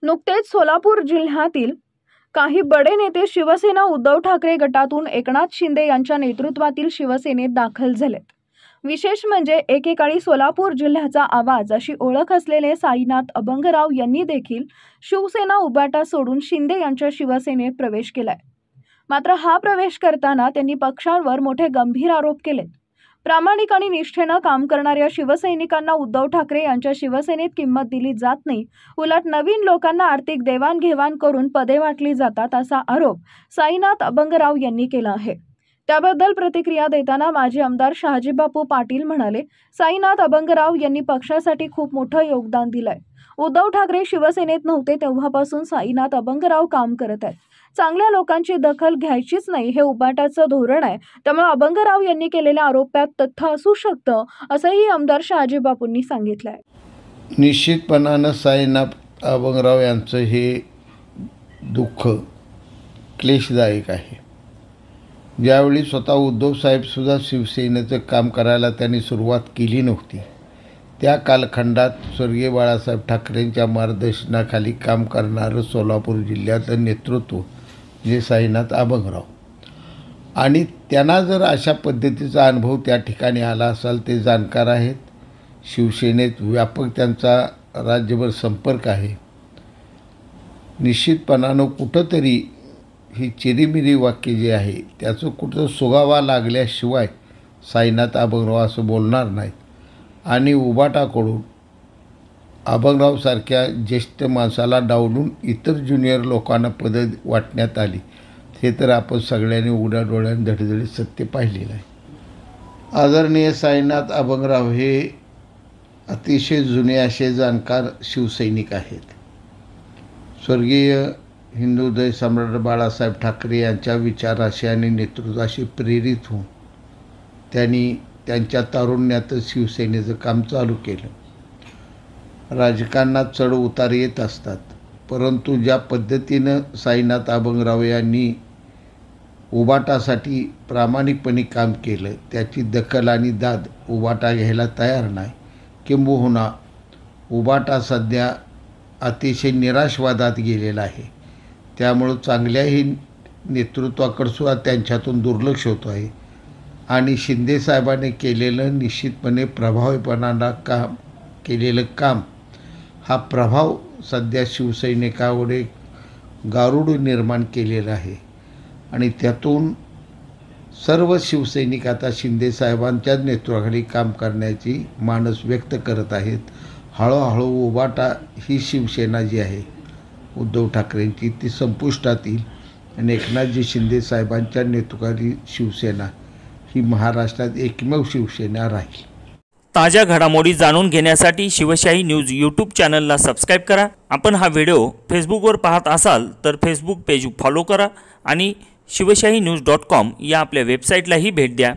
नुकतेच सोलापूर जिल्ह्यातील काही बडे नेते शिवसेना उद्धव ठाकरे गटातून एकनाथ शिंदे यांच्या नेतृत्वातील शिवसेनेत दाखल झालेत। विशेष म्हणजे एकेकाळी सोलापूर जिल्ह्याचा आवाज अशी ओळख असलेले साईनाथ अभंगराव यांनी देखील शिवसेना उभाटा सोडून शिंदे यांच्या शिवसेनेत प्रवेश केलाय। मात्र हा प्रवेश करताना त्यांनी पक्षांवर मोठे गंभीर आरोप केलेत। प्रामाणिक आणि निष्ठेने काम करणाऱ्या शिवसैनिकांना उद्धव ठाकरे यांच्या शिवसेनेत किंमत दिली जात नाही, उलट नवीन लोकांना आर्थिक देवाणघेवाण करून पदे वाटली जातात असा आरोप साईनाथ अभंगराव यांनी केला आहे। त्याबद्दल प्रतिक्रिया देताना माजी आमदार शहाजीबापू पाटील म्हणाले, साईनाथ अभंगराव यांनी पक्षासाठी खूप मोठं योगदान दिलंय। उद्धव ठाकरे शिवसेनेत नव्हते तेव्हापासून साईनाथ अभंगराव काम करत आहेत। चांगल्या लोकांची दखल घ्यायचीच नाही हे उभाटाचं धोरण आहे, त्यामुळे अभंगराव यांनी केलेल्या आरोपात तथ्य असू शकतं असंही आमदार शहाजीबापूंनी सांगितलंय। निश्चितपणानं साईनाथ अभंगराव यांचं हे दुःख क्लेशदायक आहे। ज्यावेळी स्वतः उद्धव साहेबसुद्धा शिवसेनेचं काम करायला त्यांनी सुरुवात केली नव्हती, त्या कालखंडात स्वर्गीय बाळासाहेब ठाकरेंच्या मार्गदर्शनाखाली काम करणारं सोलापूर जिल्ह्याचं नेतृत्व म्हणजे साईनाथ अभंगराव, आणि त्यांना जर अशा पद्धतीचा अनुभव त्या ठिकाणी आला असाल, ते जाणकार आहेत। शिवसेनेत व्यापक त्यांचा राज्यभर संपर्क आहे। निश्चितपणानं कुठंतरी ही चिरीमिरी वाक्य जे आहे त्याचं कुठं सुगावा लागल्याशिवाय साईनाथ अभंगराव असं बोलणार नाहीत, आणि उभाटाकडून अभंगरावसारख्या ज्येष्ठ माणसाला डावलून इतर ज्युनियर लोकांना पदं वाटण्यात आली, हे तर आपण सगळ्यांनी उघड्या डोळ्याने धडधडीत सत्य पाहिलेलं आहे। आदरणीय साईनाथ अभंगराव हे अतिशय जुने असे जाणकार शिवसैनिक आहेत। स्वर्गीय हिंदुहृदय सम्राट बाळासाहेब ठाकरे यांच्या विचाराशी आणि नेतृत्वाशी प्रेरित होऊन त्यांनी त्यांच्या तारुण्यातच शिवसेनेचं काम चालू केलं। राजकारणात चढ उतार येत असतात, परंतु ज्या पद्धतीनं साईनाथ अभंगराव यांनी उभाटासाठी प्रामाणिकपणे काम केलं, त्याची दखल आणि दाद उभाटा घ्यायला तयार नाही। किंबहुना उभाटा सध्या अतिशय निराशवादात गेलेला आहे, त्यामुळं चांगल्याही नेतृत्वाकडसुद्धा त्यांच्यातून दुर्लक्ष होत आहे, आणि शिंदे साहेबांनी केलेलं निश्चितपणे प्रभावीपणाला केलेलं काम हा प्रभाव सध्या शिवसैनिकावर एक गारुड निर्माण केलेला आहे, आणि त्यातून सर्व शिवसैनिक आता शिंदे साहेबांच्याच नेतृत्वाखाली काम करण्याची मानस व्यक्त करत आहेत। हळूहळू उभाटा ही शिवसेना जी आहे उद्धव ठाकरेंची ती संपुष्टात येईल, आणि एकनाथजी शिंदे साहेबांच्या नेतृत्वाखाली शिवसेना ही महाराष्ट्रात एकमेव शिवसेना राहील। ताज्या घडामोडी जाणून घेण्यासाठी शिवशाही न्यूज यूट्यूब चॅनलला सबस्क्राईब करा। आपण हा व्हिडिओ फेसबुकवर पाहत असाल तर फेसबुक पेज फॉलो करा, आणि शिवशाही न्यूज.com या आपल्या वेबसाईटलाही भेट द्या।